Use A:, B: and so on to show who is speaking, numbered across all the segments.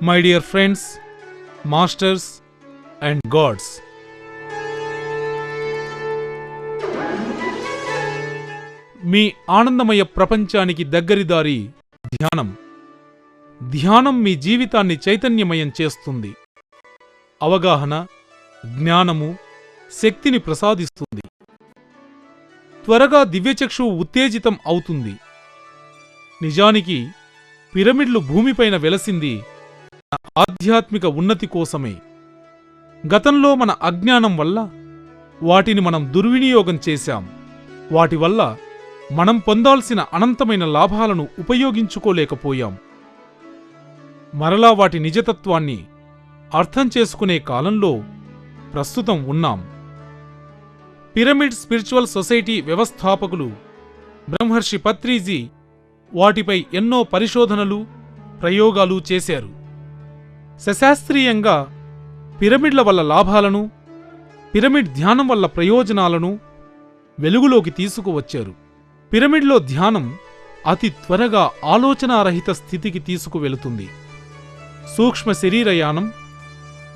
A: My dear friends, masters and gods, మీ ఆనందమయ ప్రపంచానికి దగ్గరి దారి ధ్యానం. ధ్యానం మీ జీవితాన్ని చైతన్యమయం చేస్తుంది. అవగాహన, జ్ఞానము, శక్తిని ప్రసాదిస్తుంది. త్వరగా దివ్యచక్షువు ఉత్తేజితం అవుతుంది. నిజానికి పిరమిడ్లు భూమిపైన వెలసింది మన ఆధ్యాత్మిక ఉన్నతి కోసమే. గతంలో మన అజ్ఞానం వల్ల వాటిని మనం దుర్వినియోగం చేశాం. వాటి వల్ల మనం పొందాల్సిన అనంతమైన లాభాలను ఉపయోగించుకోలేకపోయాం. మరలా వాటి నిజతత్వాన్ని అర్థం చేసుకునే కాలంలో ప్రస్తుతం ఉన్నాం. పిరమిడ్ స్పిరిచువల్ సొసైటీ వ్యవస్థాపకులు బ్రహ్మర్షి పత్రిజీ వాటిపై ఎన్నో పరిశోధనలు, ప్రయోగాలు చేశారు. సశాస్త్రీయంగా పిరమిడ్ల వల్ల లాభాలను, పిరమిడ్ ధ్యానం వల్ల ప్రయోజనాలను వెలుగులోకి తీసుకువచ్చారు. పిరమిడ్లో ధ్యానం అతి త్వరగా ఆలోచనారహిత స్థితికి తీసుకువెళుతుంది. సూక్ష్మ శరీరయానం,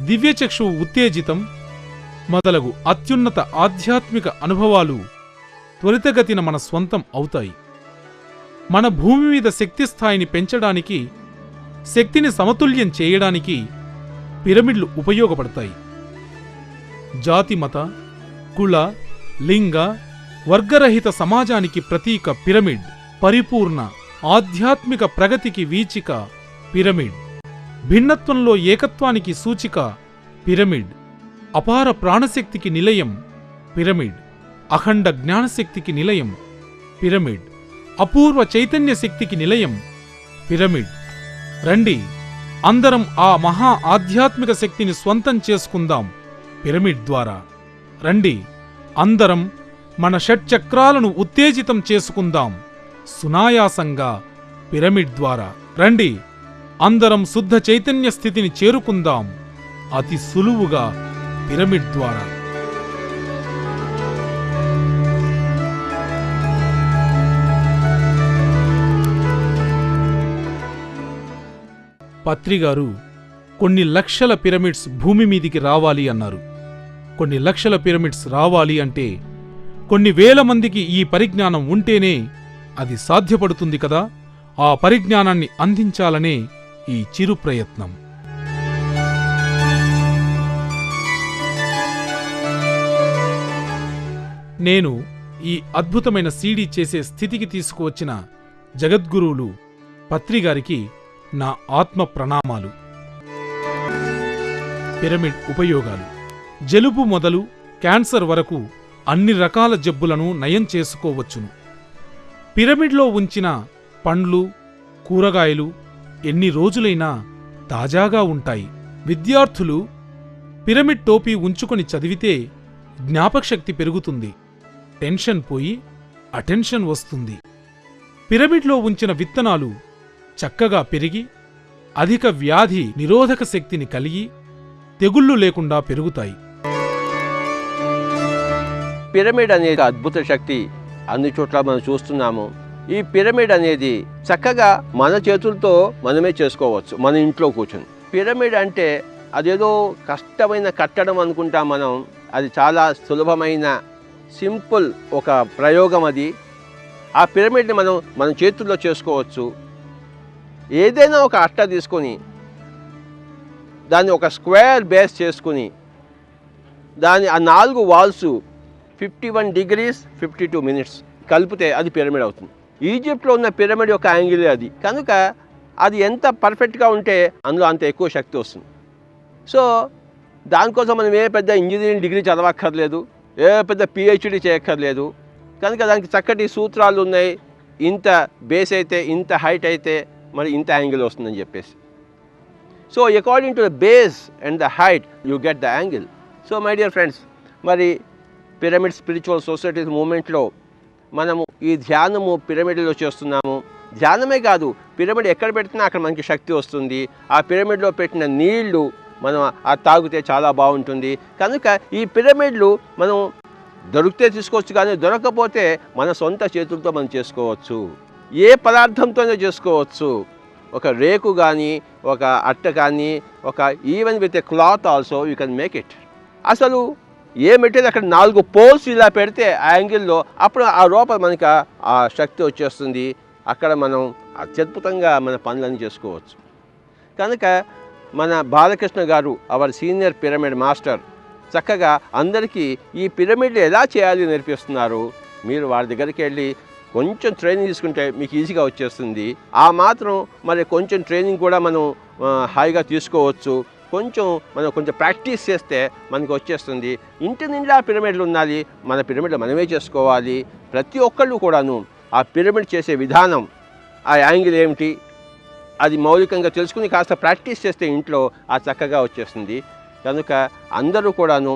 A: దివ్యచక్షువు ఉత్తేజితం మొదలగు అత్యున్నత ఆధ్యాత్మిక అనుభవాలు త్వరితగతిన మన స్వంతం అవుతాయి. మన భూమి మీద శక్తి స్థాయిని పెంచడానికి, శక్తిని సమతుల్యం చేయడానికి పిరమిడ్లు ఉపయోగపడతాయి. జాతి, మత, కుల, లింగ, వర్గరహిత సమాజానికి ప్రతీక పిరమిడ్. పరిపూర్ణ ఆధ్యాత్మిక ప్రగతికి వీచిక పిరమిడ్. భిన్నత్వంలో ఏకత్వానికి సూచిక పిరమిడ్. అపార ప్రాణశక్తికి నిలయం పిరమిడ్. అఖండ జ్ఞానశక్తికి నిలయం పిరమిడ్. అపూర్వ చైతన్య శక్తికి నిలయం పిరమిడ్. రండి, అందరం ఆ మహా ఆధ్యాత్మిక శక్తిని స్వంతం చేసుకుందాం పిరమిడ్ ద్వారా. రండి, అందరం మన షట్చక్రాలను ఉత్తేజితం చేసుకుందాం సునాయాసంగా పిరమిడ్ ద్వారా. రండి, అందరం శుద్ధ చైతన్య స్థితిని చేరుకుందాం అతి సులువుగా పిరమిడ్ ద్వారా. పత్రిగారు కొన్ని లక్షల పిరమిడ్స్ భూమి మీదికి రావాలి అన్నారు. కొన్ని లక్షల పిరమిడ్స్ రావాలి అంటే కొన్ని వేల మందికి ఈ పరిజ్ఞానం ఉంటేనే అది సాధ్యపడుతుంది కదా. ఆ పరిజ్ఞానాన్ని అందించాలనే ఈ చిరు ప్రయత్నం. నేను ఈ అద్భుతమైన సీడీ చేసే స్థితికి తీసుకువచ్చిన జగద్గురువులు పత్రిగారికి నా ఆత్మ ప్రణామాలు. పిరమిడ్ ఉపయోగాలు. జలుబు మొదలు క్యాన్సర్ వరకు అన్ని రకాల జబ్బులను నయం చేసుకోవచ్చును. పిరమిడ్లో ఉంచిన పండ్లు, కూరగాయలు ఎన్ని రోజులైనా తాజాగా ఉంటాయి. విద్యార్థులు పిరమిడ్ టోపీ ఉంచుకొని చదివితే జ్ఞాపకశక్తి పెరుగుతుంది. టెన్షన్ పోయి అటెన్షన్ వస్తుంది. పిరమిడ్లో ఉంచిన విత్తనాలు చక్కగా పెరిగి అధిక వ్యాధి నిరోధక శక్తిని కలిగి తెగుళ్లు లేకుండా పెరుగుతాయి.
B: పిరమిడ్ అనేది అద్భుత శక్తి అన్ని చోట్ల మనం చూస్తున్నాము. ఈ పిరమిడ్ అనేది చక్కగా మన చేతులతో మనమే చేసుకోవచ్చు, మన ఇంట్లో కూర్చొని. పిరమిడ్ అంటే అదేదో కష్టమైన కట్టడం అనుకుంటాం మనం. అది చాలా సులభమైన సింపుల్ ఒక ప్రయోగం అది. ఆ పిరమిడ్ని మన చేతుల్లో చేసుకోవచ్చు. ఏదైనా ఒక అట్ట తీసుకొని దాన్ని ఒక స్క్వేర్ బేస్ చేసుకుని దాని ఆ 4 వాల్స్ 51 degrees 52 minutes కలిపితే అది పిరమిడ్ అవుతుంది. ఈజిప్ట్లో ఉన్న పిరమిడ్ యొక్క యాంగిల్ అది. కనుక అది ఎంత పర్ఫెక్ట్గా ఉంటే అందులో అంత ఎక్కువ శక్తి వస్తుంది. సో దానికోసం మనం ఏ పెద్ద ఇంజనీరింగ్ డిగ్రీ చదవక్కర్లేదు, ఏ పెద్ద పిహెచ్డి చేయక్కర్లేదు. కనుక దానికి చక్కటి సూత్రాలు ఉన్నాయి. ఇంత బేస్ అయితే, ఇంత హైట్ అయితే మరి ఇంత యాంగిల్ వస్తుందని చెప్పేసి. So according to the base and the height you get the angle. So my dear friends, మరి పిరమిడ్ స్పిరిచువల్ సొసైటీస్ మూమెంట్లో మనము ఈ ధ్యానము పిరమిడ్లో చేస్తున్నాము. ధ్యానమే కాదు, పిరమిడ్ ఎక్కడ పెట్టినా అక్కడ మనకి శక్తి వస్తుంది. ఆ పిరమిడ్లో పెట్టిన నీళ్లు మనం తాగితే చాలా బాగుంటుంది. కనుక ఈ పిరమిడ్లు మనం దొరికితే తీసుకోవచ్చు, కానీ దొరకకపోతే మన సొంత చేతులతో మనం చేసుకోవచ్చు. ఏ పదార్థంతోనే చేసుకోవచ్చు. ఒక రేకు కానీ, ఒక అట్ట కానీ, ఒక even with a cloth also you can make it. అసలు ఏ మెటీరియల్ అక్కడ 4 పోల్స్ ఇలా పెడితే ఆ యాంగిల్లో అప్పుడు ఆ రూపం మనకి ఆ శక్తి వచ్చేస్తుంది. అక్కడ మనం అత్యద్భుతంగా మన పనులన్నీ చేసుకోవచ్చు. కనుక మన బాలకృష్ణ గారు అవర్ సీనియర్ పిరమిడ్ మాస్టర్ చక్కగా అందరికీ ఈ పిరమిడ్లు ఎలా చేయాలి నేర్పిస్తున్నారు. మీరు వారి దగ్గరికి వెళ్ళి కొంచెం ట్రైనింగ్ తీసుకుంటే మీకు ఈజీగా వచ్చేస్తుంది. ఆ మాత్రం మరి కొంచెం ట్రైనింగ్ కూడా మనం హాయిగా తీసుకోవచ్చు. మనం కొంచెం ప్రాక్టీస్ చేస్తే మనకు వచ్చేస్తుంది. ఇంటి నిండా పిరమిడ్లు ఉండాలి, మన పిరమిడ్లు మనమే చేసుకోవాలి. ప్రతి ఒక్కళ్ళు కూడాను ఆ పిరమిడ్ చేసే విధానం, ఆ యాంగిల్ ఏమిటి, అది మౌలికంగా తెలుసుకుని కాస్త ప్రాక్టీస్ చేస్తే ఇంట్లో ఆ చక్కగా వచ్చేస్తుంది. కనుక అందరూ కూడాను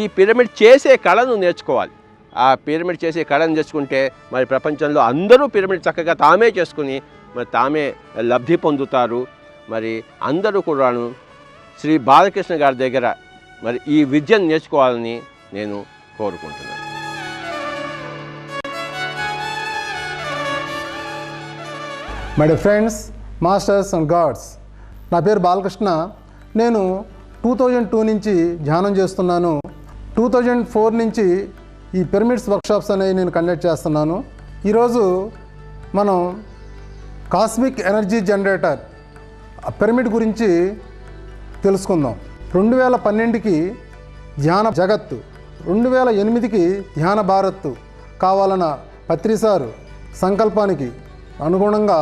B: ఈ పిరమిడ్ చేసే కళను నేర్చుకోవాలి. ఆ పిరమిడ్ చేసే కళను నేర్చుకుంటే మరి ప్రపంచంలో అందరూ పిరమిడ్ చక్కగా తామే చేసుకుని మరి తామే లబ్ధి పొందుతారు. మరి అందరూ కూడాను శ్రీ బాలకృష్ణ గారి దగ్గర మరి ఈ విద్యను నేర్చుకోవాలని నేను కోరుకుంటున్నాను.
C: My dear friends, masters and gods, నా పేరు బాలకృష్ణ. నేను 2002 నుంచి ధ్యానం చేస్తున్నాను. 2004 నుంచి ఈ పిరమిడ్స్ వర్క్షాప్స్ అనేవి నేను కండక్ట్ చేస్తున్నాను. ఈరోజు మనం కాస్మిక్ ఎనర్జీ జనరేటర్ పిరమిడ్ గురించి తెలుసుకుందాం. 2012కి ధ్యాన జగత్తు, 2008కి ధ్యాన భారత్ కావాలన్న పత్రిసారు సంకల్పానికి అనుగుణంగా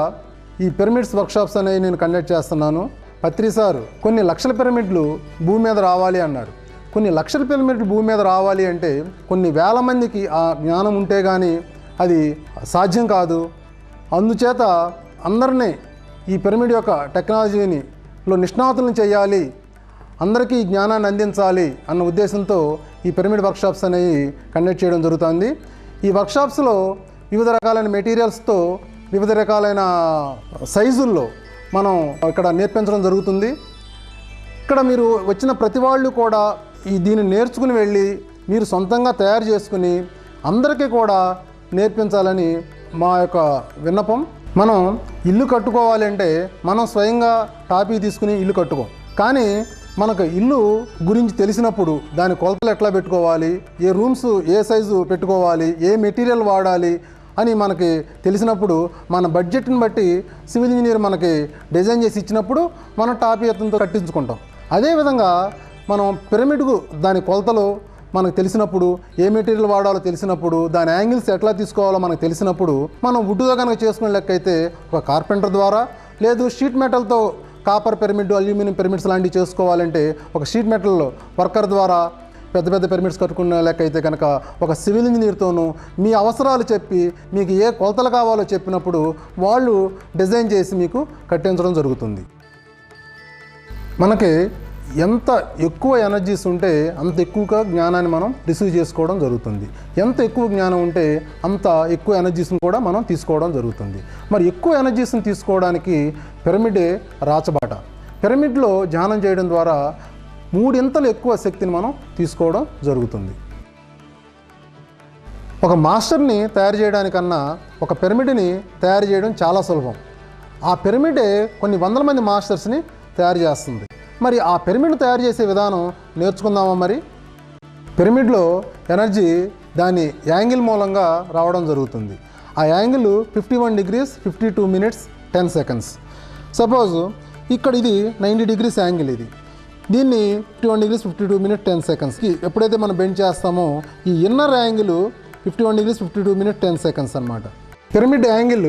C: ఈ పిరమిడ్స్ వర్క్షాప్స్ అనేవి నేను కండక్ట్ చేస్తున్నాను. పత్రిసారు కొన్ని లక్షల పిరమిడ్లు భూమి మీద రావాలి అన్నారు. కొన్ని లక్షల పిరమిడ్లు భూమి మీద రావాలి అంటే కొన్ని వేల మందికి ఆ జ్ఞానం ఉంటే కానీ అది సాధ్యం కాదు. అందుచేత అందరినీ ఈ పిరమిడ్ యొక్క టెక్నాలజీలో నిష్ణాతులను చేయాలి, అందరికీ ఈ జ్ఞానాన్ని అందించాలి అన్న ఉద్దేశంతో ఈ పిరమిడ్ వర్క్షాప్స్ అనేవి కండక్ట్ చేయడం జరుగుతుంది. ఈ వర్క్షాప్స్లో వివిధ రకాలైన మెటీరియల్స్తో వివిధ రకాలైన సైజుల్లో మనం ఇక్కడ నేర్పించడం జరుగుతుంది. ఇక్కడ మీరు వచ్చిన ప్రతి వాళ్ళు కూడా దీన్ని నేర్చుకుని వెళ్ళి మీరు సొంతంగా తయారు చేసుకుని అందరికీ కూడా నేర్పించాలని మా యొక్క విన్నపం. మనం ఇల్లు కట్టుకోవాలి అంటే మనం స్వయంగా టాపీ తీసుకుని ఇల్లు కట్టుకోం. కానీ మనకు ఇల్లు గురించి తెలిసినప్పుడు దాని కొలతలు ఎట్లా పెట్టుకోవాలి, ఏ రూమ్స్ ఏ సైజు పెట్టుకోవాలి, ఏ మెటీరియల్ వాడాలి అని మనకి తెలిసినప్పుడు మన బడ్జెట్ని బట్టి సివిల్ ఇంజనీర్ మనకి డిజైన్ చేసి ఇచ్చినప్పుడు మనం టాపీ ఎత్తంతో కట్టించుకుంటాం. అదేవిధంగా మనం పిరమిడ్కు దాని కొలతలు మనకు తెలిసినప్పుడు, ఏ మెటీరియల్ వాడాలో తెలిసినప్పుడు, దాని యాంగిల్స్ ఎట్లా తీసుకోవాలో మనకు తెలిసినప్పుడు మనం వుడ్తో కనుక చేసుకునే లెక్క అయితే ఒక కార్పెంటర్ ద్వారా, లేదు షీట్ మెటల్తో కాపర్ పిరమిడ్, అల్యూమినియం పిరమిడ్స్ లాంటివి చేసుకోవాలంటే ఒక షీట్ మెటల్ వర్కర్ ద్వారా పెద్ద పెద్ద పిరమిడ్స్ కట్టుకునే లెక్క అయితే కనుక ఒక సివిల్ ఇంజనీర్తోనూ మీ అవసరాలు చెప్పి మీకు ఏ కొలతలు కావాలో చెప్పినప్పుడు వాళ్ళు డిజైన్ చేసి మీకు కట్టించడం జరుగుతుంది. మనకి ఎంత ఎక్కువ ఎనర్జీస్ ఉంటే అంత ఎక్కువగా జ్ఞానాన్ని మనం రిసీవ్ చేసుకోవడం జరుగుతుంది. ఎంత ఎక్కువ జ్ఞానం ఉంటే అంత ఎక్కువ ఎనర్జీస్ని కూడా మనం తీసుకోవడం జరుగుతుంది. మరి ఎక్కువ ఎనర్జీస్ని తీసుకోవడానికి పిరమిడే రాచబాట. పిరమిడ్లో ధ్యానం చేయడం ద్వారా 3 ఇంతలు ఎక్కువ శక్తిని మనం తీసుకోవడం జరుగుతుంది. ఒక మాస్టర్ని తయారు చేయడానికన్నా ఒక పిరమిడ్ని తయారు చేయడం చాలా సులభం. ఆ పిరమిడే కొన్ని వందల మంది మాస్టర్స్ని తయారు చేస్తుంది. మరి ఆ పిరమిడ్ తయారు చేసే విధానం నేర్చుకుందామా? మరి పిరమిడ్లో ఎనర్జీ దాని యాంగిల్ మూలంగా రావడం జరుగుతుంది. ఆ angle 51 degrees 52 minutes 10 seconds. Suppose ఇక్కడ ఇది 90 degrees యాంగిల్, దీన్ని 51 degrees 52 minutes 10 secondsకి ఎప్పుడైతే మనం బెండ్ చేస్తామో ఈ inner angle 51 degrees 52 minutes 10 seconds అన్నమాట. Pyramid angle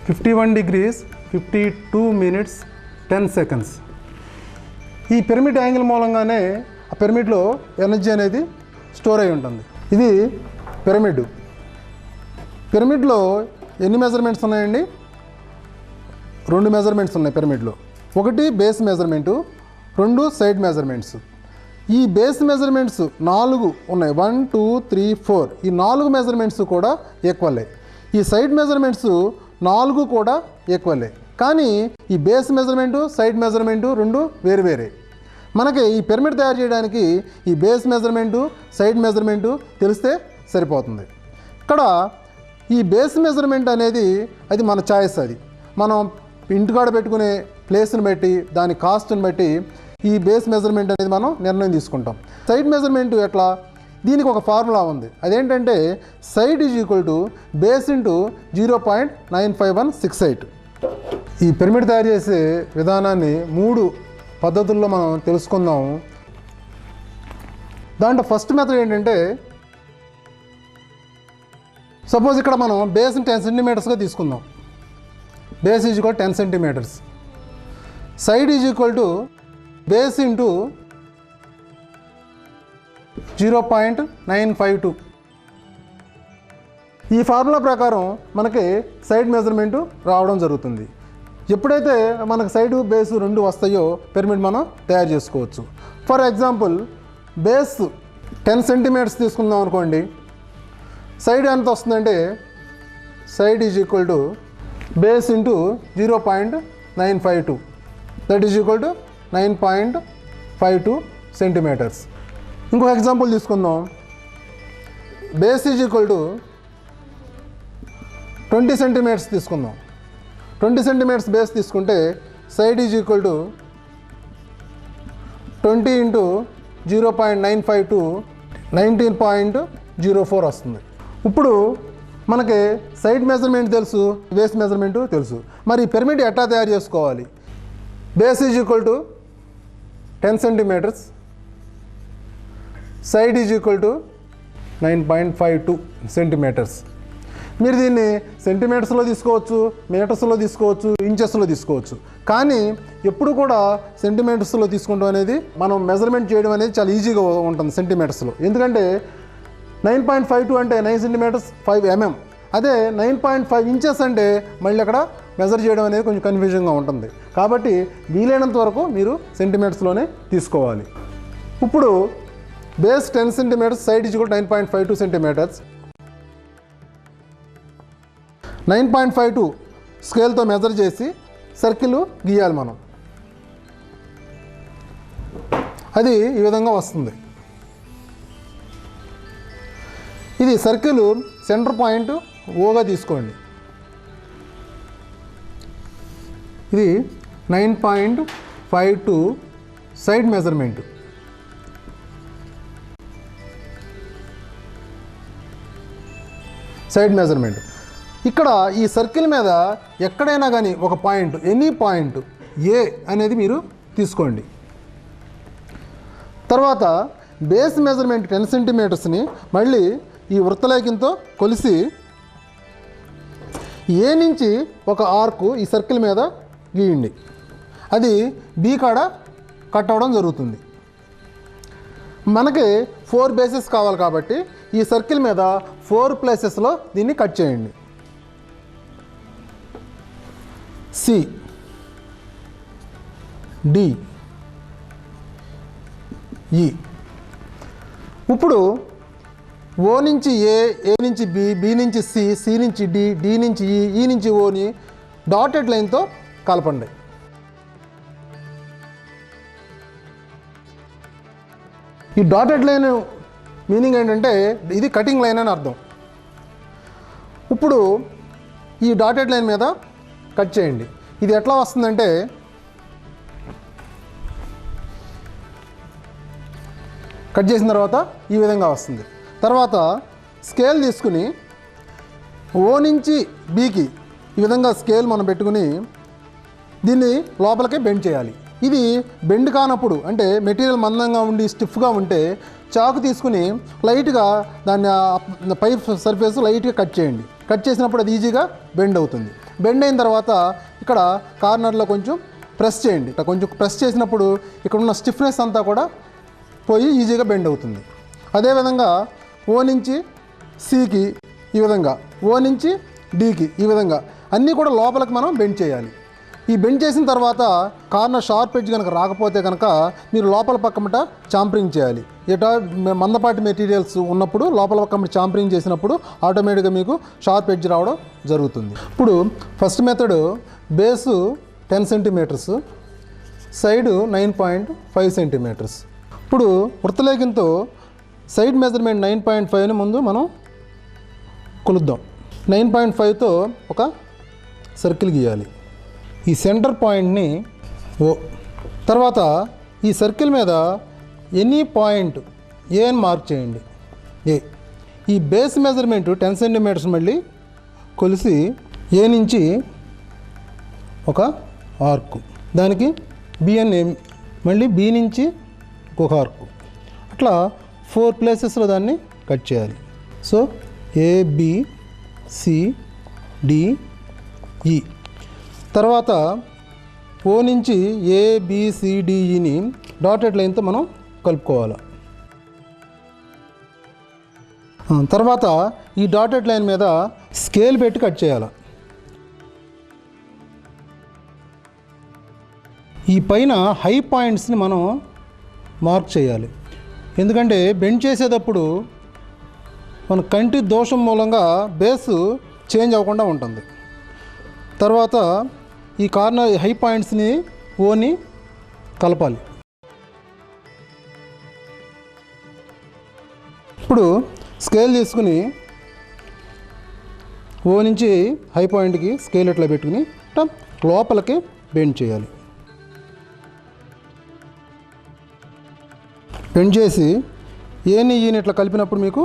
C: 51 degrees 52 minutes 10 seconds. ఈ పిరమిడ్ యాంగిల్ మూలంగానే ఆ పిరమిడ్లో ఎనర్జీ అనేది స్టోర్ అయి ఉంటుంది. ఇది పిరమిడ్లో ఎన్ని మెజర్మెంట్స్ ఉన్నాయండి? 2 మెజర్మెంట్స్ ఉన్నాయి పిరమిడ్లో. ఒకటి బేస్ మెజర్మెంటు, 2 సైడ్ మెజర్మెంట్స్. ఈ బేస్ మెజర్మెంట్స్ 4 ఉన్నాయి, 1 2 3 4. ఈ 4 మెజర్మెంట్స్ కూడా ఈక్వలే. ఈ సైడ్ మెజర్మెంట్స్ 4 కూడా ఈక్వలే. కానీ ఈ బేస్ మెజర్మెంటు సైడ్ మెజర్మెంటు 2 వేరువేరే. మనకి ఈ పిరమిడ్ తయారు చేయడానికి ఈ బేస్ మెజర్మెంటు సైడ్ మెజర్మెంటు తెలిస్తే సరిపోతుంది. ఇక్కడ ఈ బేస్ మెజర్మెంట్ అనేది అది మన చాయిస్. అది మనం ఇంటికాడ పెట్టుకునే ప్లేస్ని బట్టి దాని కాస్ట్ని బట్టి ఈ బేస్ మెజర్మెంట్ అనేది మనం నిర్ణయం తీసుకుంటాం. సైడ్ మెజర్మెంట్ ఎట్లా, దీనికి ఒక ఫార్ములా ఉంది. అదేంటంటే side is equal to base into 0.95168. ఈ పిరమిడ్ తయారు చేసే విధానాన్ని 3 పద్ధతుల్లో మనం తెలుసుకుందాం. దాంట్లో ఫస్ట్ మెథడ్ ఏంటంటే, సపోజ్ ఇక్కడ మనం బేస్ని 10 సెంటీమీటర్స్గా తీసుకుందాం. Base is equal 10 centimetres. Side is equal to base into 0.952. ఈ ఫార్ములా ప్రకారం మనకి సైడ్ మెజర్మెంటు రావడం జరుగుతుంది. ఎప్పుడైతే మనకు సైడు బేసు 2 వస్తాయో పిరమిడ్ మనం తయారు చేసుకోవచ్చు. ఫర్ ఎగ్జాంపుల్ బేస్ 10 సెంటీమీటర్స్ తీసుకుందాం అనుకోండి. సైడ్ ఎంత వస్తుందంటే side is equal to base into 0.952, that is equal to 9.52 centimetres. ఇంకొక ఎగ్జాంపుల్ తీసుకుందాం. Base is equal to 20 centimetres తీసుకుందాం. 20 సెంటీమీటర్స్ బేస్ తీసుకుంటే side is equal to 20 into 0.952 19.04 వస్తుంది. ఇప్పుడు మనకి సైడ్ మెజర్మెంట్ తెలుసు, బేస్ మెజర్మెంట్ తెలుసు. మరి పిరమిడ్ ఎట్లా తయారు చేసుకోవాలి? Base is equal to 10 centimetres, side is equal to 9.52 centimetres. మీరు దీన్ని సెంటీమీటర్స్లో తీసుకోవచ్చు, మీటర్స్లో తీసుకోవచ్చు, ఇంచెస్లో తీసుకోవచ్చు. కానీ ఎప్పుడు కూడా సెంటీమీటర్స్లో తీసుకుంటాం అనేది, మనం మెజర్మెంట్ చేయడం అనేది చాలా ఈజీగా ఉంటుంది సెంటీమీటర్స్లో. ఎందుకంటే 9.52 అంటే 9 సెంటీమీటర్స్ 5 mm. అదే 9.5 ఇంచెస్ అంటే మళ్ళీ అక్కడ మెజర్ చేయడం అనేది కొంచెం కన్ఫ్యూజన్గా ఉంటుంది. కాబట్టి వీలైనంత వరకు మీరు సెంటీమీటర్స్లోనే తీసుకోవాలి. ఇప్పుడు base 10 centimetres, side is equal 9.52 centimetres. 9.52 స్కేల్తో మెజర్ చేసి సర్కిల్ గీయాలి మనం. అది ఈ విధంగా వస్తుంది. ఇది సర్కిల్ సెంటర్ పాయింట్ ఓగా తీసుకోండి. ఇది 9.52 సైడ్ మెజర్మెంట్. సైడ్ మెజర్మెంట్ ఇక్కడ ఈ సర్కిల్ మీద ఎక్కడైనా కానీ ఒక పాయింట్, ఎనీ పాయింట్ ఏ అనేది మీరు తీసుకోండి. తర్వాత బేస్ మెజర్మెంట్ 10 సెంటీమీటర్స్ని మళ్ళీ ఈ వృత్తలేఖంతో కొలిసి ఏ నుంచి ఒక ఆర్కు ఈ సర్కిల్ మీద గీయండి. అది బీ కాడ కట్ అవ్వడం జరుగుతుంది. మనకి 4 బేసెస్ కావాలి కాబట్టి ఈ సర్కిల్ మీద 4 ప్లేసెస్లో దీన్ని కట్ చేయండి. సి, డి, ఈ. ఇప్పుడు ఓ నుంచి ఏ, ఏ నుంచి బి, బి నుంచి సి, సి నుంచి డి, డి నుంచి ఈ, ఈ నుంచి ఓని డాటెడ్ లైన్తో కలపండి. ఈ డాటెడ్ లైన్ మీనింగ్ ఏంటంటే ఇది కటింగ్ లైన్ అని అర్థం. ఇప్పుడు ఈ డాటెడ్ లైన్ మీద కట్ చేయండి. ఇది ఎట్లా వస్తుందంటే కట్ చేసిన తర్వాత ఈ విధంగా వస్తుంది. తర్వాత స్కేల్ తీసుకుని ఓ నుంచి బీకి ఈ విధంగా స్కేల్ మనం పెట్టుకుని దీన్ని లోపలికే బెండ్ చేయాలి. ఇది బెండ్ కానప్పుడు అంటే మెటీరియల్ మందంగా ఉండి స్టిఫ్గా ఉంటే చాకు తీసుకుని లైట్గా దాన్ని పై సర్ఫేస్ లైట్గా కట్ చేయండి. కట్ చేసినప్పుడు అది ఈజీగా బెండ్ అవుతుంది. బెండ్ అయిన తర్వాత ఇక్కడ కార్నర్లో కొంచెం ప్రెస్ చేయండి. ఇట్లా కొంచెం ప్రెస్ చేసినప్పుడు ఇక్కడ ఉన్న స్టిఫ్నెస్ అంతా కూడా పోయి ఈజీగా బెండ్ అవుతుంది. అదేవిధంగా ఓ నుంచి సికి ఈ విధంగా, ఓ నుంచి డీకి ఈ విధంగా అన్నీ కూడా లోపలికి మనం బెండ్ చేయాలి. ఈ బెండ్ చేసిన తర్వాత కార్నర్ షార్ప్ ఎడ్జ్ కనుక రాకపోతే కనుక మీరు లోపల పక్కమట చాంపరింగ్ చేయాలి. ఇట మందపాటి మెటీరియల్స్ ఉన్నప్పుడు లోపల పక్కమట చాంపరింగ్ చేసినప్పుడు ఆటోమేటిక్గా మీకు షార్ప్ ఎడ్జ్ రావడం జరుగుతుంది. ఇప్పుడు first method base 10 centimetres, side 9.5 centimetres. ఇప్పుడు వృత్తలేఖంతో సైడ్ మెజర్మెంట్ 9.5ని ముందు మనం కొలుద్దాం. 9.5తో ఒక సర్కిల్ గీయాలి. ఈ సెంటర్ పాయింట్ని ఓ. తర్వాత ఈ సర్కిల్ మీద ఎనీ పాయింట్ ఏ అని మార్క్ చేయండి. ఏ. ఈ బేస్ మెజర్మెంట్ 10 సెంటీమీటర్స్ మళ్ళీ కొలిసి ఏ నుంచి ఒక ఆర్కు, దానికి బి అని మళ్ళీ బి నుంచి ఒక ఆర్కు, అట్లా 4 ప్లేసెస్లో దాన్ని కట్ చేయాలి. So ABCDE. తర్వాత ఓ నుంచి ABCDEని డాటెడ్ లైన్తో మనం కలుపుకోవాలి. తర్వాత ఈ డాటెడ్ లైన్ మీద స్కేల్ పెట్టి కట్ చేయాలి. ఈ పైన హై పాయింట్స్ని మనం మార్క్ చేయాలి. ఎందుకంటే బెండ్ చేసేటప్పుడు మన కంటి దోషం మూలంగా బేసు చేంజ్ అవ్వకుండా ఉంటుంది. తర్వాత ఈ కార్నర్ హై పాయింట్స్ని ఓని కలపాలి. ఇప్పుడు స్కేల్ తీసుకుని ఓ నుంచి హై పాయింట్కి స్కేల్ ఇట్లా పెట్టుకుని లోపలికి బెండ్ చేయాలి. బెండ్ చేసి ఏని ఈని ఇట్లా కలిపినప్పుడు మీకు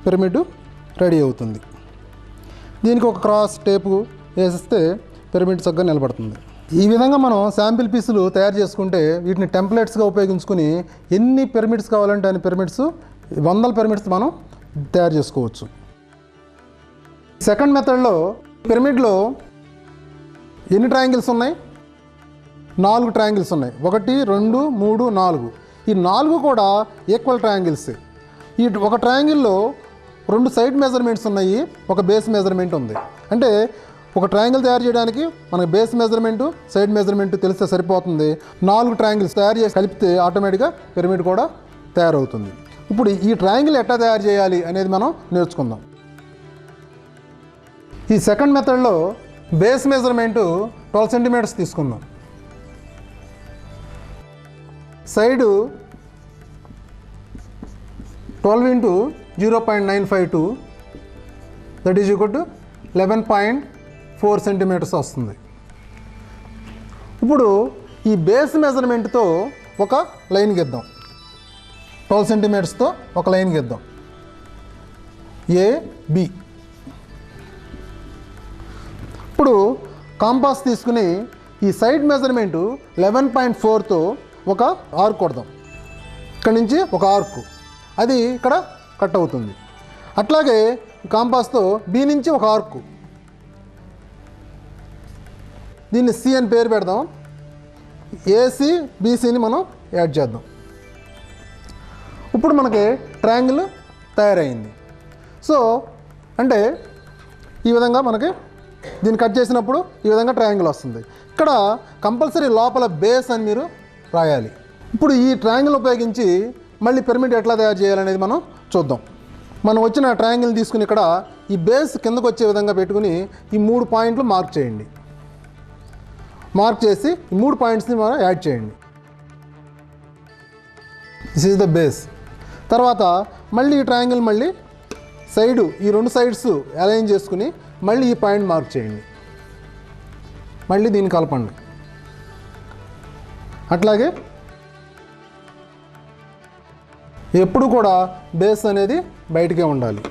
C: పిరమిడ్ రెడీ అవుతుంది. దీనికి ఒక క్రాస్ టేపు వేసిస్తే పిరమిడ్ చక్కగా నిలబడుతుంది. ఈ విధంగా మనం శాంపిల్ పీసులు తయారు చేసుకుంటే వీటిని టెంప్లెట్స్గా ఉపయోగించుకుని ఎన్ని పిరమిడ్స్ కావాలంటే అన్ని పిరమిడ్స్, 100 పిరమిడ్స్ మనం తయారు చేసుకోవచ్చు. సెకండ్ మెథడ్లో పిరమిడ్లో ఎన్ని ట్రయాంగిల్స్ ఉన్నాయి? 4 ట్రయాంగిల్స్ ఉన్నాయి. 1 2 3 4. ఈ 4 కూడా ఈక్వల్ ట్రయాంగిల్స్. ఈ ఒక ట్రయాంగిల్లో 2 సైడ్ మెజర్మెంట్స్ ఉన్నాయి, ఒక బేస్ మెజర్మెంట్ ఉంది. అంటే ఒక ట్రయాంగిల్ తయారు చేయడానికి మనకి బేస్ మెజర్మెంటు, సైడ్ మెజర్మెంటు తెలిస్తే సరిపోతుంది. 4 ట్రయాంగిల్స్ తయారు చేసి కలిపితే ఆటోమేటిక్గా పిరమిడ్ కూడా తయారవుతుంది. ఇప్పుడు ఈ ట్రయాంగిల్ ఎట్లా తయారు చేయాలి అనేది మనం నేర్చుకుందాం. ఈ సెకండ్ మెథడ్లో బేస్ మెజర్మెంటు 12 సెంటీమీటర్స్ తీసుకుందాం. Side 12 into 0.952, that is equal to 11.4 centimetres వస్తుంది. ఇప్పుడు ఈ బేస్ మెజర్మెంట్తో ఒక లైన్ గీద్దాం. 12 సెంటీమీటర్స్తో ఒక లైన్ గీద్దాం. AB. ఇప్పుడు కాంపాస్ తీసుకుని ఈ సైడ్ మెజర్మెంటు 11.4తో ఒక ఆర్క్ కొడదాం. ఇక్కడి నుంచి ఒక ఆర్క్, అది ఇక్కడ కట్ అవుతుంది. అట్లాగే కాంపాస్తో బి నుంచి ఒక ఆర్క్, దీన్ని సి అని పేరు పెడదాం. ఏసీ బీసీని మనం యాడ్ చేద్దాం. ఇప్పుడు మనకి ట్రయాంగిల్ తయారైంది. సో అంటే ఈ విధంగా మనకి దీన్ని కట్ చేసినప్పుడు ఈ విధంగా ట్రయాంగిల్ వస్తుంది. ఇక్కడ కంపల్సరీ లోపల బేస్ అని మీరు రాయాలి. ఇప్పుడు ఈ ట్రయాంగిల్ ఉపయోగించి మళ్ళీ పిరమిడ్ ఎట్లా తయారు చేయాలనేది మనం చూద్దాం. మనం వచ్చిన ట్రయాంగిల్ తీసుకుని ఇక్కడ ఈ బేస్ కిందకు వచ్చే విధంగా పెట్టుకుని ఈ 3 పాయింట్లు మార్క్ చేయండి. మార్క్ చేసి ఈ 3 పాయింట్స్ని మనం యాడ్ చేయండి. This is the base. తర్వాత మళ్ళీ ఈ ట్రయాంగిల్ మళ్ళీ సైడు ఈ 2 సైడ్స్ అలైన్ చేసుకుని మళ్ళీ ఈ పాయింట్ మార్క్ చేయండి. మళ్ళీ దీన్ని కలపండి. అట్లాగే ఎప్పుడు కూడా బేస్ అనేది బయటకే ఉండాలి.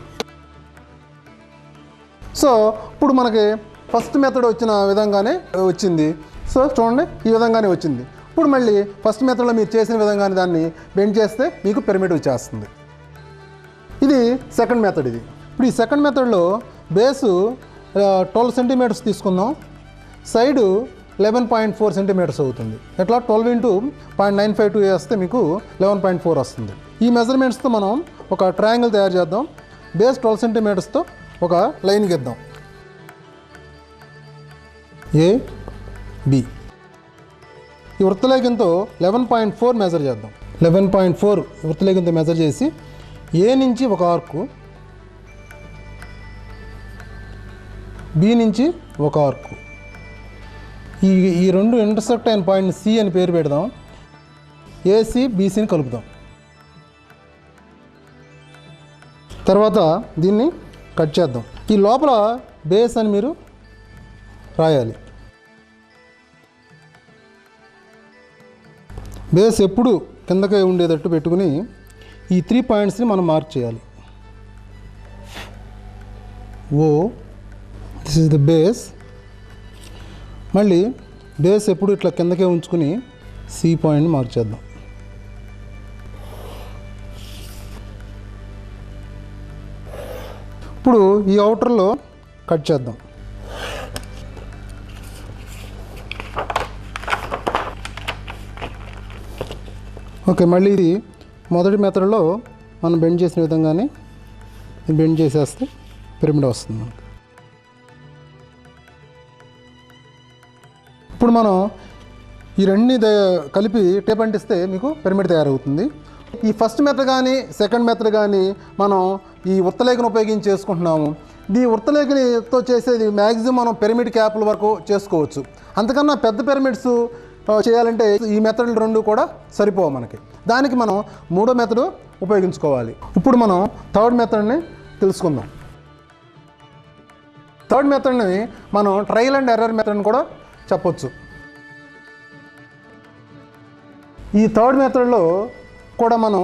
C: సో ఇప్పుడు మనకి ఫస్ట్ మెథడ్ వచ్చిన విధంగానే వచ్చింది. సో చూడండి, ఈ విధంగానే వచ్చింది. ఇప్పుడు మళ్ళీ ఫస్ట్ మెథడ్లో మీరు చేసిన విధంగానే దాన్ని బెండ్ చేస్తే మీకు పిరమిడ్ వచ్చేస్తుంది. ఇది సెకండ్ మెథడ్. ఇప్పుడు ఈ సెకండ్ మెథడ్లో బేసు 12 సెంటీమీటర్స్ తీసుకుందాం. సైడు 11.4 సెంటీమీటర్స్ అవుతుంది. ఎట్లా 12 into 0.952 వేస్తే మీకు 11.4 వస్తుంది. ఈ మెజర్మెంట్స్తో మనం ఒక ట్రయాంగిల్ తయారు చేద్దాం. బేస్ 12 సెంటీమీటర్స్తో ఒక లైన్ గీద్దాం. AB. ఈ వృత్తలేఖంతో 11.4 మెజర్ చేద్దాం. 11.4 వృత్తలేఖంతో మెజర్ చేసి ఏ నుంచి ఒక ఆర్కు, బి నుంచి ఒక ఆర్కు, ఈ 2 ఇంటర్సెక్ట్ అయిన పాయింట్ సి అని పేరు పెడదాం. ఏసీ బీసీని కలుపుదాం. తర్వాత దీన్ని కట్ చేద్దాం. ఈ లోపల బేస్ అని మీరు రాయాలి. బేస్ ఎప్పుడు కిందకే ఉండేటట్టు పెట్టుకుని ఈ 3 పాయింట్స్ని మనం మార్క్ చేయాలి. ఓ, దిస్ ఇస్ ద బేస్. మళ్ళీ బేస్ ఎప్పుడు ఇట్లా కిందకే ఉంచుకుని సి పాయింట్ని మార్క్ చేద్దాం. ఇప్పుడు ఈ అవుటర్లో కట్ చేద్దాం. ఓకే, మళ్ళీ ఇది మొదటి మెథడ్లో మనం బెండ్ చేసిన విధంగానే బెండ్ చేసేస్తే పిరమిడ్ వస్తుంది మనకు. ఇప్పుడు మనం ఈ రెండుని కలిపి టేప్ అంటిస్తే మీకు పిరమిడ్ తయారవుతుంది. ఈ ఫస్ట్ మెథడ్ కానీ సెకండ్ మెథడ్ కానీ మనం ఈ ఉత్తలేఖను ఉపయోగించి చేసుకుంటున్నాము. ఈ ఉత్తలేఖనితో చేసేది మ్యాక్సిమం మనం పిరమిడ్ క్యాప్ల వరకు చేసుకోవచ్చు. అంతకన్నా పెద్ద పిరమిడ్స్ చేయాలంటే ఈ మెథడ్లు రెండు కూడా సరిపోవు మనకి. దానికి మనం మూడో మెథడ్ ఉపయోగించుకోవాలి. ఇప్పుడు మనం థర్డ్ మెథడ్ని తెలుసుకుందాం. థర్డ్ మెథడ్ని మనం ట్రయల్ అండ్ ఎర్రర్ మెథడ్ని కూడా చెప్పొచ్చు. ఈ థర్డ్ మెథడ్లో కూడా మనం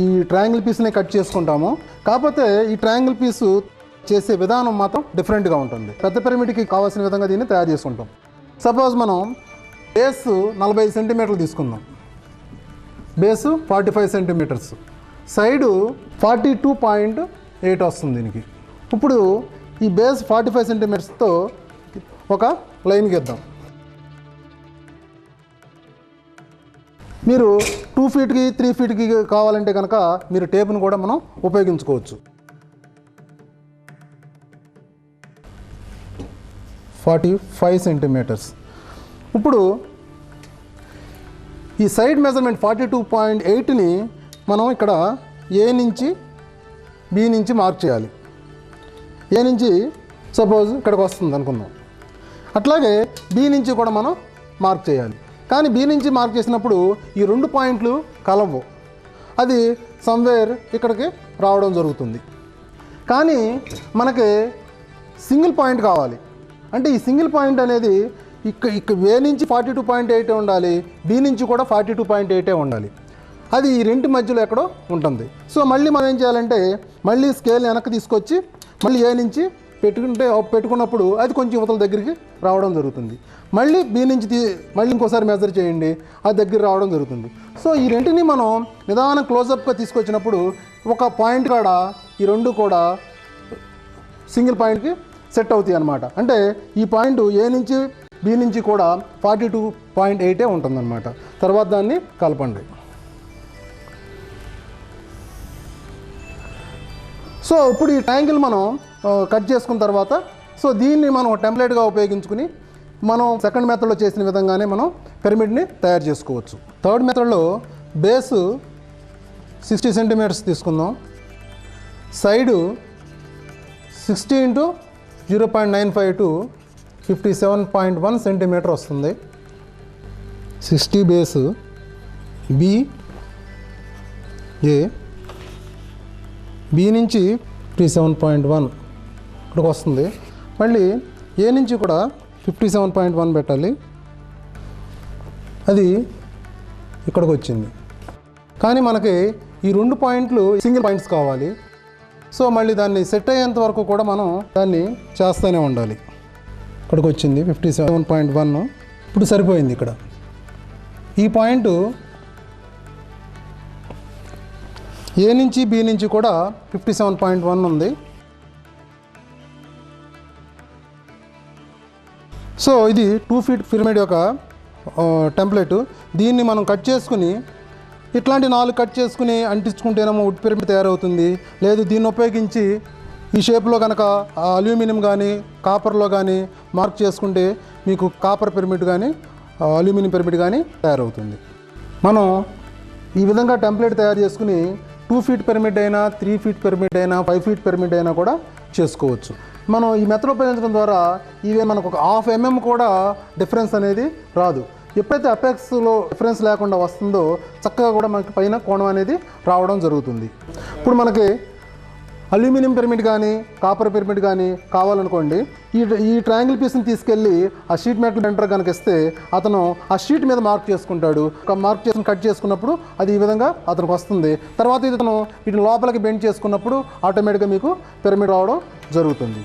C: ఈ ట్రయాంగిల్ పీస్ని కట్ చేసుకుంటాము. కాకపోతే ఈ ట్రయాంగిల్ పీసు చేసే విధానం మాత్రం డిఫరెంట్గా ఉంటుంది. పెద్ద పిరమిడ్కి కావాల్సిన విధంగా దీన్ని తయారు చేసుకుంటాం. సపోజ్ మనం బేస్ 45 సెంటీమీటర్లు తీసుకుందాం. బేసు 45 సెంటీమీటర్స్, సైడు 42.8 వస్తుంది దీనికి. ఇప్పుడు ఈ బేస్ 45 సెంటీమీటర్స్తో ఒక లైన్ గీద్దాం. మీరు 2 ఫీట్కి 3 ఫీట్కి కావాలంటే కనుక మీరు టేప్ను కూడా మనం ఉపయోగించుకోవచ్చు. 45 సెంటీమీటర్స్. ఇప్పుడు ఈ సైడ్ మెజర్మెంట్ 42.8ని మనం ఇక్కడ ఏ నుంచి బి నుంచి మార్క్ చేయాలి. ఏ నుంచి సపోజ్ ఇక్కడికి వస్తుంది అనుకుందాం. అట్లాగే బి నుంచి కూడా మనం మార్క్ చేయాలి. కానీ బి నుంచి మార్క్ చేసినప్పుడు ఈ 2 పాయింట్లు కలవు. అది సమ్వేర్ ఇక్కడికి రావడం జరుగుతుంది. కానీ మనకి సింగిల్ పాయింట్ కావాలి. అంటే ఈ సింగిల్ పాయింట్ అనేది ఇక్కడ ఏ నుంచి 42.8 ఉండాలి, బి నుంచి కూడా 42.8 ఉండాలి. అది ఈ రెండు మధ్యలో ఎక్కడో ఉంటుంది. సో మళ్ళీ మనం ఏం చేయాలంటే మళ్ళీ స్కేల్ వెనక్కి తీసుకొచ్చి మళ్ళీ ఏ నుంచి పెట్టుకున్నప్పుడు అది కొంచెం యువతల దగ్గరికి రావడం జరుగుతుంది. మళ్ళీ బి నుంచి మళ్ళీ ఇంకోసారి మెజర్ చేయండి, అది దగ్గర రావడం జరుగుతుంది. సో ఈ రెంటిని మనం నిదానం క్లోజప్గా తీసుకొచ్చినప్పుడు ఒక పాయింట్ కాడ ఈ రెండు కూడా సింగిల్ పాయింట్కి సెట్ అవుతాయి అన్నమాట. అంటే ఈ పాయింట్ ఏ నుంచి బి నుంచి కూడా 42.8 ఉంటుందన్నమాట. తర్వాత దాన్ని కలపండి. సో ఇప్పుడు ఈ ట్రయాంగిల్ మనం కట్ చేసుకున్న తర్వాత సో దీన్ని మనం టెంప్లెట్గా ఉపయోగించుకుని మనం సెకండ్ మెథడ్లో చేసిన విధంగానే మనం పిరమిడ్ని తయారు చేసుకోవచ్చు. థర్డ్ మెథడ్లో బేసు 60 సెంటీమీటర్స్ తీసుకుందాం. సైడు 60 × 0.95 to 57.1 సెంటీమీటర్ వస్తుంది. 60 బేసు బి ఏ బి నుంచి 57.1 ఇక్కడికి వస్తుంది. మళ్ళీ ఏ నుంచి కూడా 57.1 పెట్టాలి. అది ఇక్కడికి వచ్చింది. కానీ మనకి ఈ 2 పాయింట్లు సింగిల్ పాయింట్స్ కావాలి. సో మళ్ళీ దాన్ని సెట్ అయ్యేంత వరకు కూడా మనం దాన్ని చేస్తూనే ఉండాలి. ఇక్కడికి వచ్చింది 57.1. ఇప్పుడు సరిపోయింది. ఇక్కడ ఈ పాయింట్ ఏ నుంచి బి నుంచి కూడా 57.1 ఉంది. సో ఇది 2 ఫీట్ పిరమిడ్ యొక్క టెంప్లెట్. దీన్ని మనం కట్ చేసుకుని ఇట్లాంటి 4 కట్ చేసుకుని అంటించుకుంటేనేమో వుడ్ పిరమిడ్ తయారవుతుంది. లేదు దీన్ని ఉపయోగించి ఈ షేప్లో కనుక అల్యూమినియం కానీ కాపర్లో కానీ మార్క్ చేసుకుంటే మీకు కాపర్ పిరమిడ్ కానీ అల్యూమినియం పిరమిడ్ కానీ తయారవుతుంది. మనం ఈ విధంగా టెంప్లెట్ తయారు చేసుకుని 2 ఫీట్ పిరమిడ్ అయినా 3 ఫీట్ పిరమిడ్ అయినా 5 ఫీట్ పిరమిడ్ అయినా కూడా చేసుకోవచ్చు. మనం ఈ మెథడ్ ఉపయోగించడం ద్వారా ఇవే మనకు ఒక 1/2 mm కూడా డిఫరెన్స్ అనేది రాదు. ఎప్పుడైతే అపెక్స్లో డిఫరెన్స్ లేకుండా వస్తుందో చక్కగా కూడా మనకి పైన కోణం అనేది రావడం జరుగుతుంది. ఇప్పుడు మనకి అల్యూమినియం పిరమిడ్ కానీ కాపర్ పిరమిడ్ కానీ కావాలనుకోండి, ఈ ట్రయాంగిల్ పీస్ని తీసుకెళ్ళి ఆ షీట్ మెటల్ బెండర్ కనుక ఇస్తే అతను ఆ షీట్ మీద మార్క్ చేసుకుంటాడు. మార్క్ చేసి కట్ చేసుకున్నప్పుడు అది ఈ విధంగా అతనికి వస్తుంది. తర్వాత ఇది అతను వీటిని లోపలికి బెండ్ చేసుకున్నప్పుడు ఆటోమేటిక్గా మీకు పిరమిడ్ రావడం జరుగుతుంది.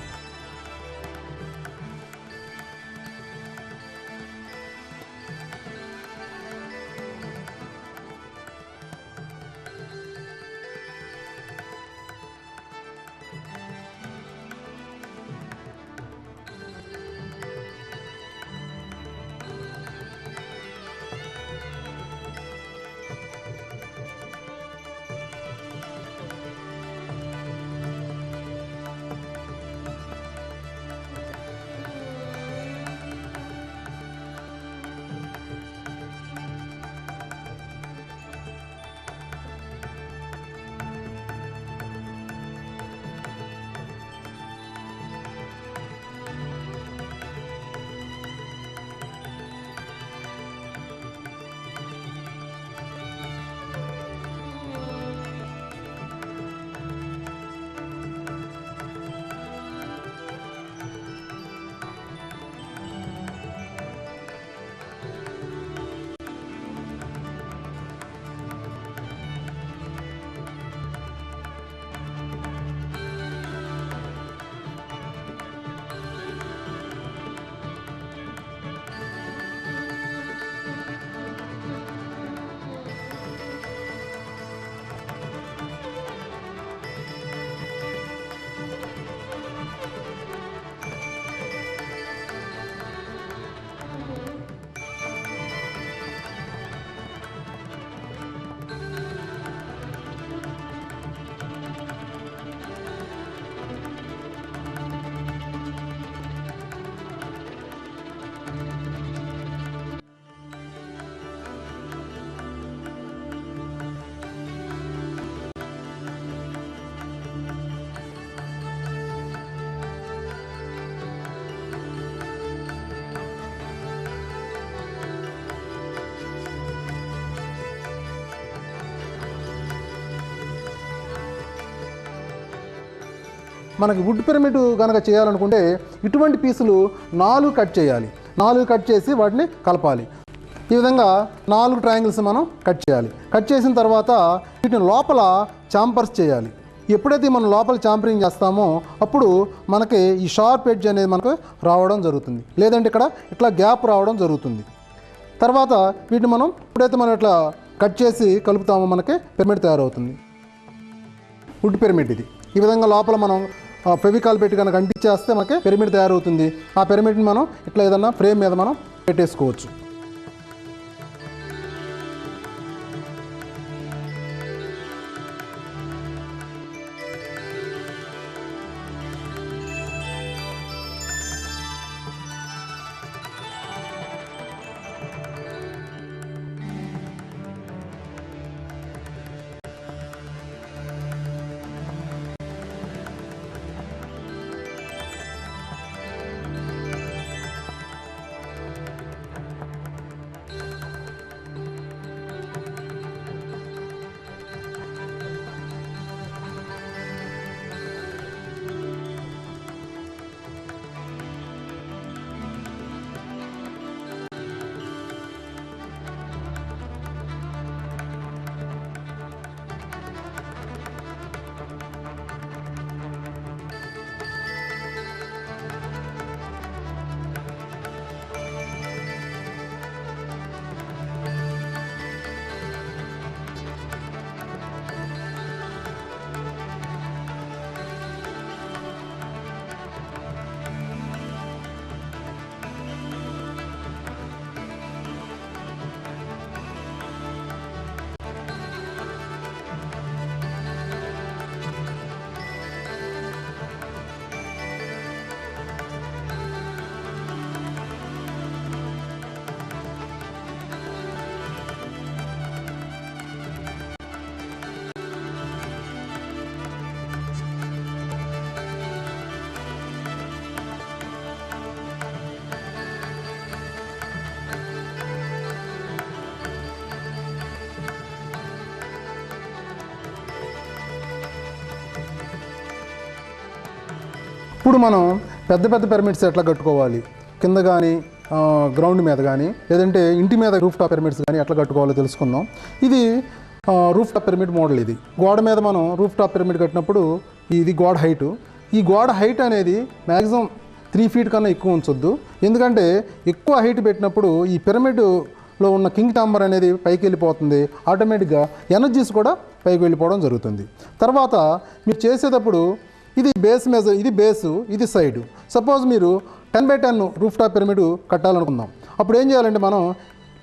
C: మనకి వుడ్ పిరమిడ్ కనుక చేయాలనుకుంటే ఇటువంటి పీసులు 4 కట్ చేయాలి. 4 కట్ చేసి వాటిని కలపాలి. ఈ విధంగా 4 ట్రయాంగిల్స్ మనం కట్ చేయాలి. కట్ చేసిన తర్వాత వీటిని లోపల చాంపర్స్ చేయాలి. ఎప్పుడైతే మనం లోపల చాంపరింగ్ చేస్తామో అప్పుడు మనకి ఈ షార్ప్ ఎడ్జ్ అనేది మనకు రావడం జరుగుతుంది, లేదంటే ఇక్కడ ఇట్లా గ్యాప్ రావడం జరుగుతుంది. తర్వాత వీటిని మనం ఎప్పుడైతే మనం ఇట్లా కట్ చేసి కలుపుతామో మనకి పిరమిడ్ తయారవుతుంది. వుడ్ పిరమిడ్ ఇది. ఈ విధంగా లోపల మనం ఫెవికాల్ పెట్టి కనుక అంటించేస్తే మనకి పిరమిడ్ తయారవుతుంది. ఆ పిరమిడ్ని మనం ఇట్లా ఏదన్నా ఫ్రేమ్ మీద మనం పెట్టేసుకోవచ్చు. ఇప్పుడు మనం పెద్ద పెద్ద పిరమిడ్స్ ఎట్లా కట్టుకోవాలి, కింద కానీ గ్రౌండ్ మీద కానీ లేదంటే ఇంటి మీద రూఫ్ టాప్ పిరమిడ్స్ కానీ ఎట్లా కట్టుకోవాలో తెలుసుకుందాం. ఇది రూఫ్ టాప్ పిరమిడ్ మోడల్. ఇది గోడ మీద మనం రూఫ్ టాప్ పిరమిడ్ కట్టినప్పుడు ఇది గోడ హైటు. ఈ గోడ హైట్ అనేది మ్యాక్సిమం 3 feet కన్నా ఎక్కువ ఉంచొద్దు. ఎందుకంటే ఎక్కువ హైట్ పెట్టినప్పుడు ఈ పిరమిడ్లో ఉన్న కింగ్ ఛాంబర్ అనేది పైకి వెళ్ళిపోతుంది. ఆటోమేటిక్గా ఎనర్జీస్ కూడా పైకి వెళ్ళిపోవడం జరుగుతుంది. తర్వాత మీరు చేసేటప్పుడు ఇది బేస్ మెజర్, ఇది బేసు, ఇది సైడు. సపోజ్ మీరు 10x10 రూఫ్ టాప్ పిరమిడ్ కట్టాలనుకుందాం. అప్పుడు ఏం చేయాలంటే మనం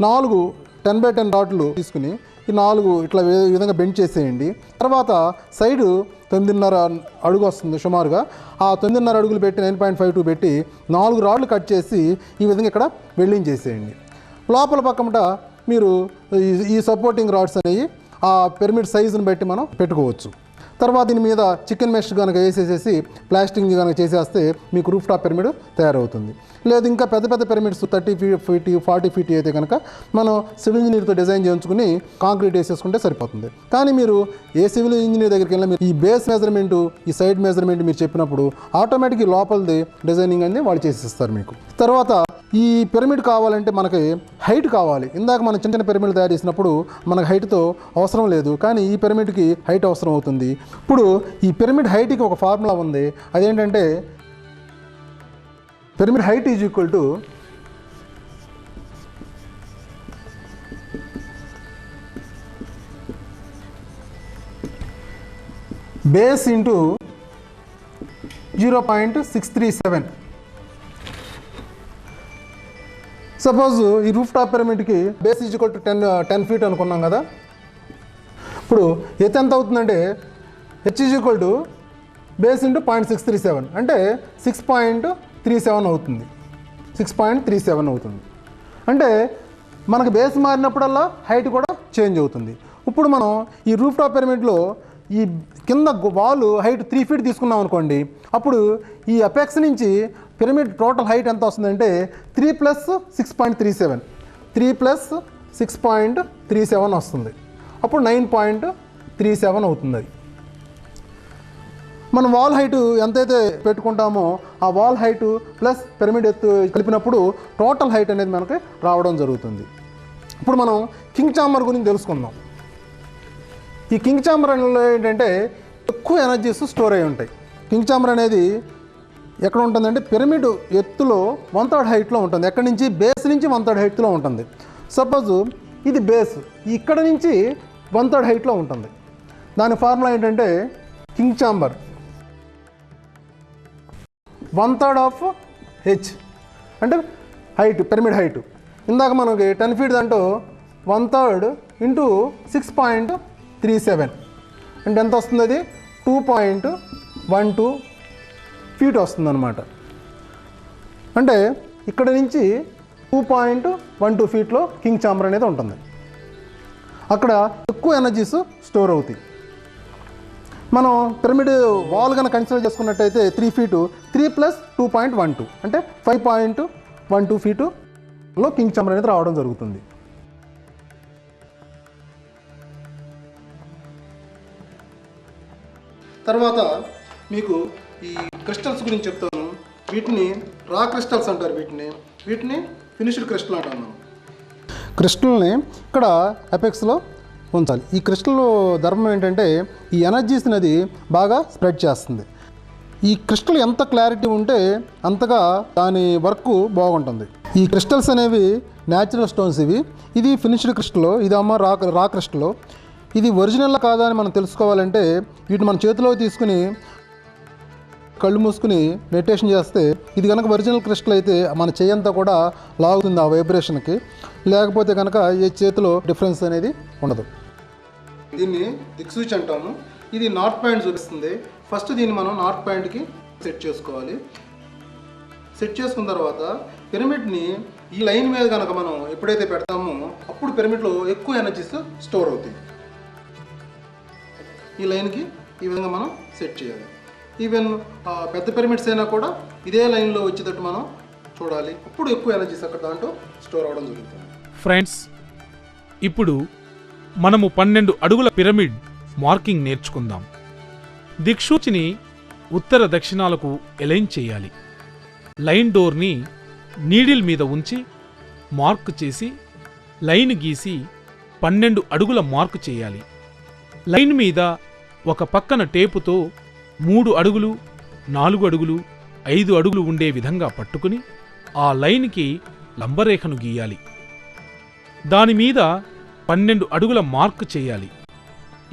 C: 4 10x10 రాడ్లు తీసుకుని ఈ 4 ఇట్లా ఈ విధంగా బెండ్ చేసేయండి. తర్వాత సైడు 9.5 అడుగు వస్తుంది సుమారుగా. ఆ 9.5 అడుగులు పెట్టి 9.52 పెట్టి 4 రాడ్లు కట్ చేసి ఈ విధంగా ఇక్కడ వెల్డింగ్ చేసేయండి. లోపల పక్కమట మీరు ఈ సపోర్టింగ్ రాడ్స్ అనేవి ఆ పిరమిడ్ సైజుని బట్టి మనం పెట్టుకోవచ్చు. తర్వాత దీని మీద చికెన్ మెష్ కనుక వేసేసేసి ప్లాస్టింగ్ కనుక చేసేస్తే మీకు రూఫ్ టాప్ పిరమిడ్ తయారవుతుంది. లేదు ఇంకా పెద్ద పెద్ద పిరమిడ్స్ 30 feet 40 feet అయితే కనుక మనం సివిల్ ఇంజనీర్తో డిజైన్ చేయించుకుని కాంక్రీట్ వేసేసుకుంటే సరిపోతుంది. కానీ మీరు ఏ సివిల్ ఇంజనీర్ దగ్గరికి వెళ్ళినా మీరు ఈ బేస్ మెజర్మెంటు, ఈ సైడ్ మెజర్మెంట్ మీరు చెప్పినప్పుడు ఆటోమేటిక్ ఈ లోపలిది డిజైనింగ్ అనేది వాళ్ళు చేసిస్తారు మీకు. తర్వాత ఈ పిరమిడ్ కావాలంటే మనకి హైట్ కావాలి. ఇందాక మనం చిన్న చిన్న పిరమిడ్ తయారు చేసినప్పుడు మనకు హైట్తో అవసరం లేదు, కానీ ఈ పిరమిడ్కి హైట్ అవసరం అవుతుంది. ఇప్పుడు ఈ పిరమిడ్ హైట్కి ఒక ఫార్ములా ఉంది. అదేంటంటే pyramid height is equal to base into 0.637. Suppose ఈ రూఫ్ టాప్ పిరమిడ్కి base is equal to 10 feet అనుకున్నాం కదా. ఇప్పుడు ఎత్తు ఎంత అవుతుందంటే H is equal to base into 0.637 అంటే 6.37 అవుతుంది. 6.37 అవుతుంది. అంటే మనకు బేస్ మారినప్పుడల్లా హైట్ కూడా చేంజ్ అవుతుంది. ఇప్పుడు మనం ఈ రూఫ్ టాప్ పిరమిడ్లో ఈ కింద వాల్ హైట్ 3 feet తీసుకున్నాం అనుకోండి. అప్పుడు ఈ అపెక్స్ నుంచి పిరమిడ్ టోటల్ హైట్ ఎంత వస్తుందంటే 3 + 6.37 3 + 6.37 వస్తుంది. అప్పుడు 9.37 అవుతుంది. అది మనం వాల్ హైట్ ఎంతైతే పెట్టుకుంటామో ఆ వాల్ హైట్ ప్లస్ పిరమిడ్ ఎత్తు కలిపినప్పుడు టోటల్ హైట్ అనేది మనకి రావడం జరుగుతుంది. ఇప్పుడు మనం కింగ్ ఛాంబర్ గురించి తెలుసుకుందాం. ఈ కింగ్ ఛాంబర్ అనేది ఏంటంటే ఎక్కువ ఎనర్జీస్ స్టోర్ అయి ఉంటాయి. కింగ్ ఛాంబర్ అనేది ఎక్కడ ఉంటుందంటే పిరమిడ్ ఎత్తులో 1/3 హైట్లో ఉంటుంది. ఎక్కడి నుంచి బేస్ నుంచి 1/3 హైట్లో ఉంటుంది. సపోజ్ ఇది బేస్, ఇక్కడ నుంచి 1/3 హైట్లో ఉంటుంది. దాని ఫార్ములా ఏంటంటే కింగ్ ఛాంబర్ 1/3 ఆఫ్ హెచ్ అంటే హైట్, పిరమిడ్ హైట్. ఇందాక మనకి 10 feet దాంట్లో 1/3 ఇంటూ 6.37 అంటే ఎంత వస్తుంది? అది 2.12 feet వస్తుంది అనమాట. అంటే ఇక్కడ నుంచి 2.12 feetలో కింగ్ ఛాంబర్ అనేది ఉంటుంది. అక్కడ ఎక్కువ ఎనర్జీస్ స్టోర్ అవుతాయి. మనం పిరమిడ్ వాల్ కనుక కన్సిడర్ చేసుకున్నట్టయితే 3 feet 3 + 2.12 అంటే 5.12 feetలో కింగ్ ఛాంబర్ అనేది రావడం జరుగుతుంది. తర్వాత మీకు ఈ క్రిస్టల్స్ గురించి చెప్తాను. వీటిని రా క్రిస్టల్స్ అంటారు. వీటిని ఫినిష్డ్ క్రిస్టల్ అంటాం మనం. క్రిస్టల్ని ఇక్కడ అపెక్స్లో ఉంచాలి. ఈ క్రిస్టల్ ధర్మం ఏంటంటే ఈ ఎనర్జీస్ అనేది బాగా స్ప్రెడ్ చేస్తుంది. ఈ క్రిస్టల్ ఎంత క్లారిటీ ఉంటే అంతగా దాని వర్క్ బాగుంటుంది. ఈ క్రిస్టల్స్ అనేవి న్యాచురల్ స్టోన్స్. ఇది ఫినిష్డ్ క్రిస్టల్, ఇది రా క్రిస్టల్. ఇది ఒరిజినల్ కాదా అని మనం తెలుసుకోవాలంటే వీటిని మన చేతిలో తీసుకుని కళ్ళు మూసుకుని మెడిటేషన్ చేస్తే ఇది కనుక ఒరిజినల్ క్రిస్టల్ అయితే మన చేయంతా కూడా లాగుతుంది ఆ వైబ్రేషన్కి. లేకపోతే కనుక ఈ చేతిలో డిఫరెన్స్ అనేది ఉండదు. దీన్ని దిక్సూచి అంటాము. ఇది నార్త్ పాయింట్ చూపిస్తుంది. ఫస్ట్ దీన్ని మనం నార్త్ పాయింట్కి సెట్ చేసుకోవాలి. సెట్ చేసుకున్న తర్వాత పిరమిడ్ని ఈ లైన్ మీద కనుక మనం ఎప్పుడైతే పెడతామో అప్పుడు పిరమిడ్లో ఎక్కువ ఎనర్జీస్ స్టోర్ అవుతాయి. ఈ లైన్కి ఈ విధంగా మనం సెట్ చేయాలి. ఈవెన్ పెద్ద పిరమిడ్స్ అయినా కూడా ఇదే లైన్లో వచ్చేటట్టు మనం చూడాలి. అప్పుడు ఎక్కువ ఎనర్జీస్ అక్కడ దాంట్లో స్టోర్ అవ్వడం జరుగుతుంది.
A: ఫ్రెండ్స్, ఇప్పుడు మనము 12 అడుగుల పిరమిడ్ మార్కింగ్ నేర్చుకుందాం. దిక్సూచిని ఉత్తర దక్షిణాలకు ఎలైన్ చేయాలి. లైన్ డోర్ని నీడిల్ మీద ఉంచి మార్క్ చేసి లైన్ గీసి 12 అడుగుల మార్కు చేయాలి. లైన్ మీద ఒక పక్కన టేపుతో 3 అడుగులు, 4 అడుగులు, 5 అడుగులు ఉండే విధంగా పట్టుకుని ఆ లైన్కి లంబరేఖను గీయాలి. దానిమీద 12 అడుగుల మార్కు చేయాలి.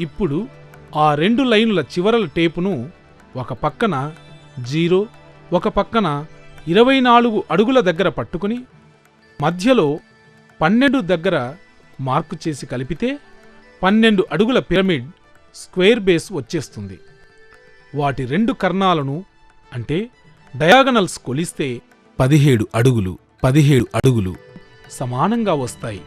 A: ఇప్పుడు ఆ 2 లైనుల చివరల టేపును ఒక పక్కన 0, ఒక పక్కన 24 అడుగుల దగ్గర పట్టుకుని మధ్యలో 12 దగ్గర మార్కు చేసి కలిపితే 12 అడుగుల పిరమిడ్ స్క్వేర్ బేస్ వచ్చేస్తుంది. వాటి 2 కర్ణాలను అంటే డయాగనల్స్ కొలిస్తే 17 అడుగులు సమానంగా వస్తాయి.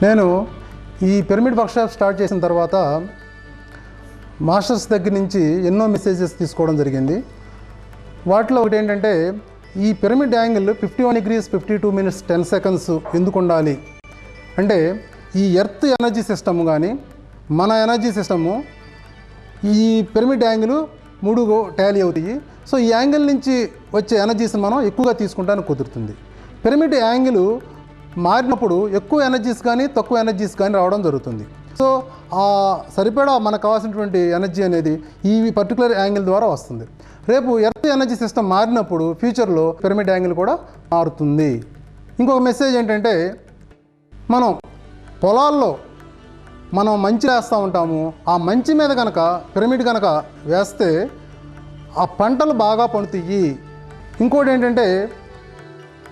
C: నేను ఈ పిరమిడ్ వర్క్షాప్ స్టార్ట్ చేసిన తర్వాత మాస్టర్స్ దగ్గర నుంచి ఎన్నో మెసేజెస్ తీసుకోవడం జరిగింది. వాటిలో ఒకటి ఏంటంటే, ఈ pyramid angle 51 degrees 52 minutes 10 seconds ఎందుకు ఉండాలి అంటే, ఈ ఎర్త్ ఎనర్జీ సిస్టమ్ కానీ మన ఎనర్జీ సిస్టము ఈ పిరమిడ్ యాంగిల్ 3 టాలీ అవుతాయి. సో ఈ యాంగిల్ నుంచి వచ్చే ఎనర్జీస్ని మనం ఎక్కువగా తీసుకుంటానికి కుదురుతుంది. పిరమిడ్ యాంగిల్ మారినప్పుడు ఎక్కువ ఎనర్జీస్ కానీ తక్కువ ఎనర్జీస్ కానీ రావడం జరుగుతుంది. సో ఆ సరిపడా మనకు కావాల్సినటువంటి ఎనర్జీ అనేది ఈ పర్టికులర్ యాంగిల్ ద్వారా వస్తుంది. రేపు ఎర్త్ ఎనర్జీ సిస్టమ్ మారినప్పుడు ఫ్యూచర్లో పిరమిడ్ యాంగిల్ కూడా మారుతుంది. ఇంకొక మెసేజ్ ఏంటంటే, మనం పొలాల్లో మనం మంచి వేస్తూ ఉంటాము. ఆ మంచి మీద కనుక పిరమిడ్ కనుక వేస్తే ఆ పంటలు బాగా పండుతాయి. ఇంకోటి ఏంటంటే,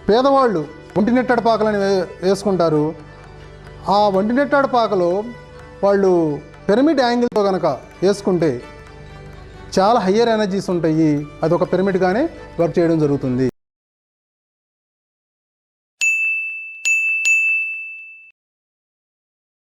C: పేదవాళ్ళు ఒంటినెట్టాడు పాకలని వేసుకుంటారు. ఆ ఒంటినెట్టాడు పాకలో వాళ్ళు పిరమిడ్ యాంగిల్తో కనుక వేసుకుంటే చాలా హయ్యర్ ఎనర్జీస్ ఉంటాయి. అది ఒక పిరమిడ్గానే వర్క్ చేయడం జరుగుతుంది.